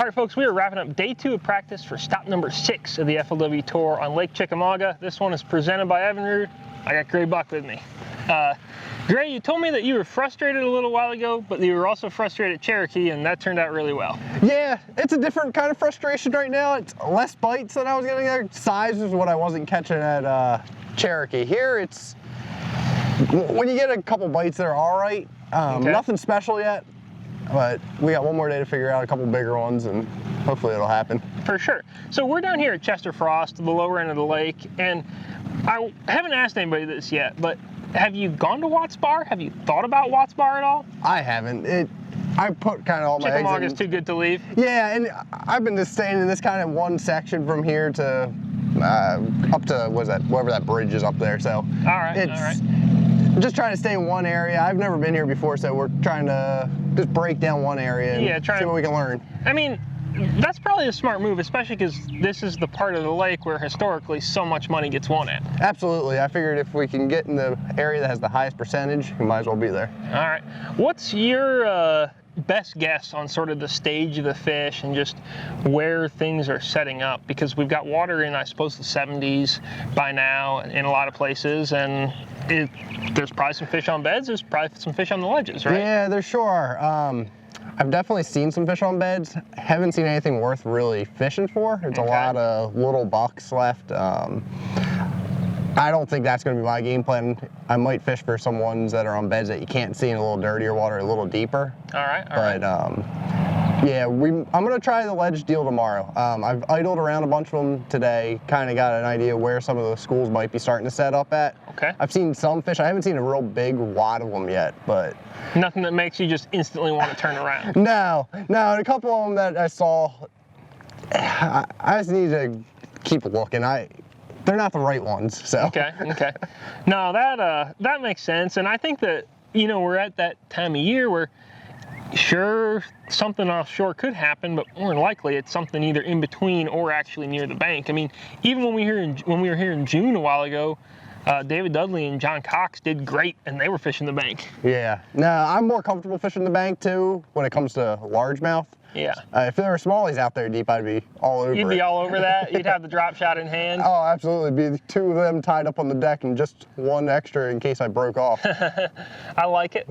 All right, folks, we are wrapping up day 2 of practice for stop number 6 of the FLW Tour on Lake Chickamauga. This one is presented by Evinrude. I got Grae Buck with me. Grae, you told me that you were frustrated a little while ago, but you were also frustrated at Cherokee, and that turned out really well. Yeah, it's a different kind of frustration right now. It's less bites than I was getting there. Size is what I wasn't catching at Cherokee. Here, it's when you get a couple bites that are all right. Okay. Nothing special yet, but we got one more day to figure out a couple bigger ones, and hopefully it'll happen. For sure. So we're down here at Chester Frost, the lower end of the lake, and I haven't asked anybody this yet, but have you gone to Watts Bar? Have you thought about Watts Bar at all? I haven't. I put kind of all my eggs in. Chickamauga's too good to leave? Yeah, and I've been just staying in this kind of one section from here to up to, what is that, wherever that bridge is up there. So all right. Just trying to stay in one area. I've never been here before, so we're trying to just break down one area and see what we can learn. I mean, that's probably a smart move, especially because this is the part of the lake where historically so much money gets won at. Absolutely. I figured if we can get in the area that has the highest percentage, we might as well be there. All right. What's your best guess on sort of the stage of the fish and just where things are setting up? Because we've got water in, I suppose, the 70s by now in a lot of places, and there's probably some fish on beds, there's probably some fish on the ledges, right? Yeah, there sure are. I've definitely seen some fish on beds. Haven't seen anything worth really fishing for. It's a lot of little bucks left. I don't think that's going to be my game plan. I might fish for some ones that are on beds that you can't see in a little dirtier water, a little deeper. All right. Yeah, I'm going to try the ledge deal tomorrow. I've idled around a bunch of them today, kind of got an idea where some of the schools might be starting to set up at. Okay. I've seen some fish. I haven't seen a real big wad of them yet, but... Nothing that makes you just instantly want to turn around. No, and a couple of them that I saw, I just need to keep looking. They're not the right ones, so. Okay. No, that makes sense, and I think that, you know, we're at that time of year where sure, something offshore could happen, but more than likely it's something either in between or actually near the bank. I mean, even when we were here in June a while ago, David Dudley and John Cox did great, and they were fishing the bank. Yeah. No, I'm more comfortable fishing the bank too when it comes to largemouth. Yeah. If there were smallies out there deep, I'd be all over it. You'd be all over that? You'd have the drop shot in hand? Oh, absolutely. Be 2 of them tied up on the deck and just 1 extra in case I broke off. I like it.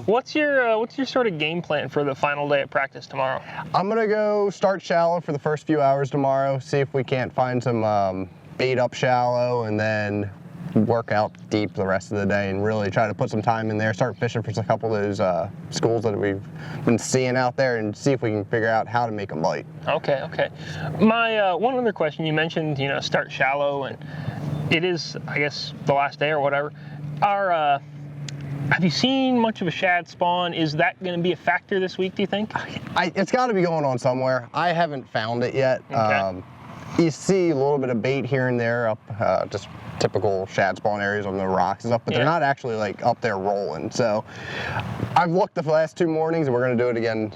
What's your sort of game plan for the final day of practice tomorrow? I'm going to go start shallow for the first few hours tomorrow, see if we can't find some bait up shallow, and then work out deep the rest of the day and really try to put some time in there, start fishing for a couple of those schools that we've been seeing out there and see if we can figure out how to make them bite. Okay. My one other question, you mentioned, you know, start shallow, and it is, I guess, the last day or whatever. Have you seen much of a shad spawn? Is that going to be a factor this week, do you think? It's got to be going on somewhere. I haven't found it yet. Okay. You see a little bit of bait here and there up, just typical shad spawn areas on the rocks and stuff, but they're not actually like up there rolling. So I've looked the last 2 mornings, and we're going to do it again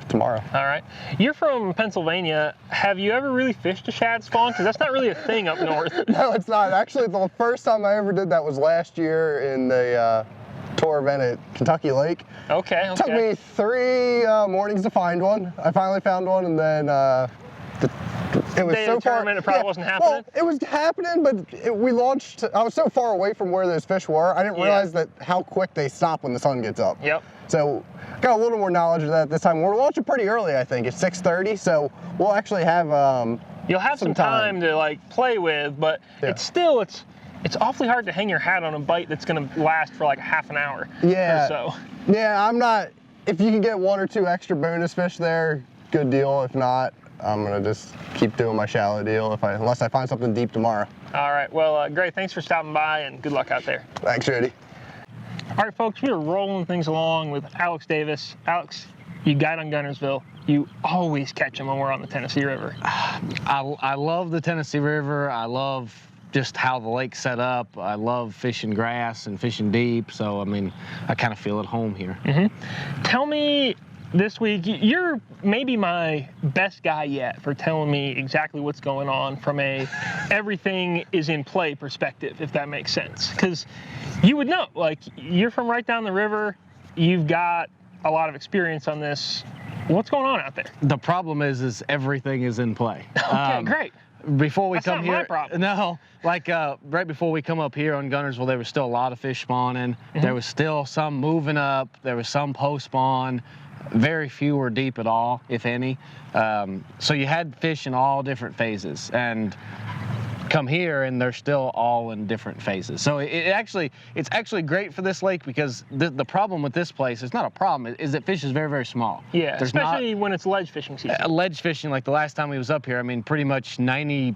tomorrow. All right. You're from Pennsylvania. Have you ever really fished a shad spawn? Because that's not really a thing up north. No, it's not. Actually, the first time I ever did that was last year in the tour event at Kentucky Lake. Okay. It took me 3 mornings to find one. I finally found one, and then it was so far. It probably wasn't happening. Well, it was happening, but we launched. I was so far away from where those fish were. I didn't realize how quick they stop when the sun gets up. Yep. So got a little more knowledge of that this time. We're launching pretty early, I think. It's 6:30, so we'll actually have. You'll have some time to like play with, but it's awfully hard to hang your hat on a bite that's going to last for like half an hour. Yeah. Or so. Yeah, I'm not. If you can get 1 or 2 extra bonus fish there, good deal. If not, I'm gonna just keep doing my shallow deal unless I find something deep tomorrow. All right, well, Grae, thanks for stopping by, and good luck out there. Thanks, Jody. All right, folks, we are rolling things along with Alex Davis. Alex, you guide on Gunnersville. You always catch them when we're on the Tennessee River. I love the Tennessee River. I love just how the lake's set up. I love fishing grass and fishing deep, so I mean, I kind of feel at home here. Tell me, this week, you're maybe my best guy yet for telling me exactly what's going on from a everything is in play perspective, if that makes sense. Because you would know, like, you're from right down the river, you've got a lot of experience on this. What's going on out there? The problem is everything is in play. Okay, great. Before we That's come not here, my problem. no, like right before we come up here on Gunnersville, there was still a lot of fish spawning. There was still some moving up. There was some post spawn. Very few were deep at all, if any. So you had fish in all different phases, and come here and they're still all in different phases. So it's actually great for this lake, because the problem with this place, it's not a problem, is that fish is very, very small. Yeah, There's especially when it's ledge fishing season. ledge fishing, like the last time we was up here, I mean, pretty much 98%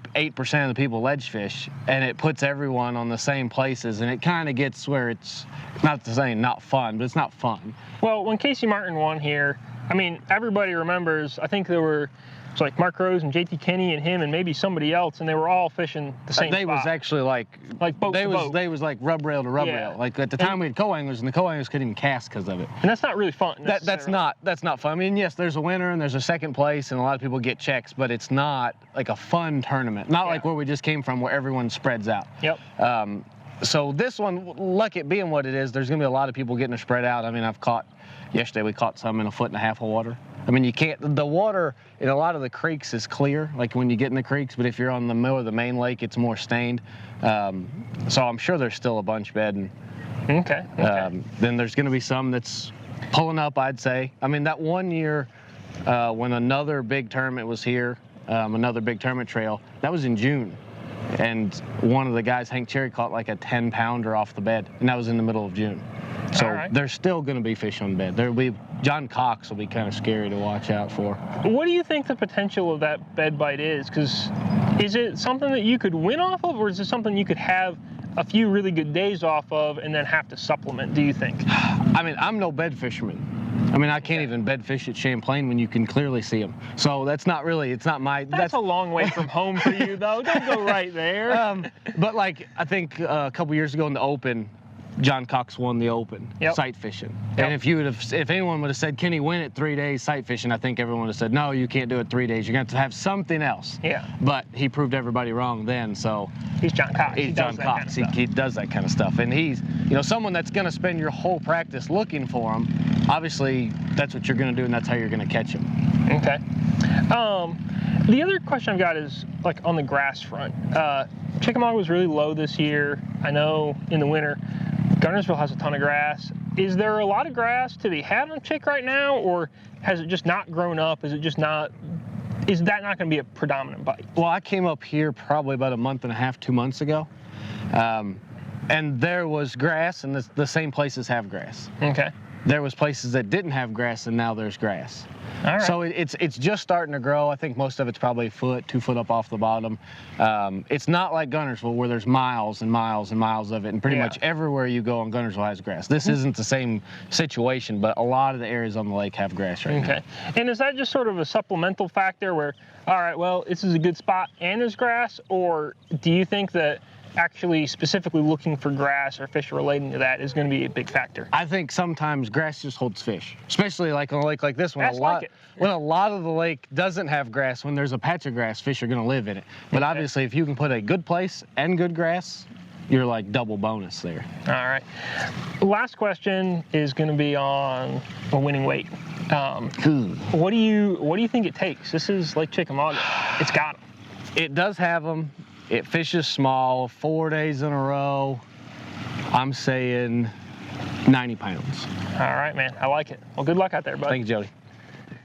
of the people ledge fish, and it puts everyone on the same places, and it kind of gets where it's not to say not fun, but it's not fun. Well, when Casey Martin won here, I mean, everybody remembers, I think there were, it's like Mark Rose and JT Kenny and him and maybe somebody else, and they were all fishing the same They spot. was actually like boat they to was boat. they was like rub rail to rub Yeah. rail. Like at the time we had co-anglers, and the co-anglers couldn't even cast because of it. And that's not really fun. That's necessarily. not fun. I mean, yes, there's a winner and there's a second place, and a lot of people get checks, but it's not like a fun tournament. Not like where we just came from, where everyone spreads out. Yep. So this one, luck it being what it is, there's gonna be a lot of people getting spread out. I mean, yesterday we caught some in 1.5 feet of water. I mean, the water in a lot of the creeks is clear, like when you get in the creeks, but if you're on the middle of the main lake, it's more stained. So I'm sure there's still a bunch bedding. Okay. Then there's gonna be some that's pulling up, I'd say. I mean, that one year when another big tournament was here, another big tournament trail, that was in June. And one of the guys, Hank Cherry, caught like a 10-pounder off the bed, and that was in the middle of June. So there's still going to be fish on the bed. There'll be John Cox will be kind of scary to watch out for. What do you think the potential of that bed bite is? Because is it something that you could win off of, or is it something you could have a few really good days off of and then have to supplement, do you think? I mean, I'm no bed fisherman. I mean, I can't even bed fish at Champlain when you can clearly see them. So that's not really, it's not my... That's a long way from home for you, though. Don't go right there. But like, I think a couple years ago in the Open, John Cox won the Open sight fishing. And if anyone would have said, can he win it 3 days sight fishing, I think everyone would have said, no, you can't do it 3 days. You're going to have something else. Yeah. But he proved everybody wrong then, so. He's John Cox. He's John Cox. He does that kind of stuff. And he's, someone that's going to spend your whole practice looking for him. Obviously, that's what you're going to do, and that's how you're going to catch him. Okay. The other question I've got is like on the grass front. Chickamauga was really low this year. I know in the winter, Gunnersville has a ton of grass. Is there a lot of grass to be had on Chick right now, or has it just not grown up? Is that not going to be a predominant bite? Well, I came up here probably about 1.5 months, 2 months ago. And there was grass, and the same places have grass. Okay. There was places that didn't have grass, and now there's grass. All right. So it's just starting to grow. I think most of it's probably a foot, 2 foot up off the bottom. It's not like Gunnersville where there's miles and miles and miles of it, and pretty much everywhere you go on Gunnersville has grass. This isn't the same situation, but a lot of the areas on the lake have grass right now. Okay. And is that just sort of a supplemental factor where, all right, well, this is a good spot and there's grass, or do you think that actually specifically looking for grass or fish relating to that is going to be a big factor? I think sometimes grass just holds fish, especially like on a lake like this one. When a lot of the lake doesn't have grass, when there's a patch of grass, fish are going to live in it. But obviously, if you can put a good place and good grass, you're like double bonus there. All right. Last question is going to be on a winning weight. What do you think it takes? This is Lake Chickamauga. It's got them. It does have them. It fishes small, 4 days in a row. I'm saying 90 pounds. All right, man. I like it. Well, good luck out there, bud. Thank you, Jody.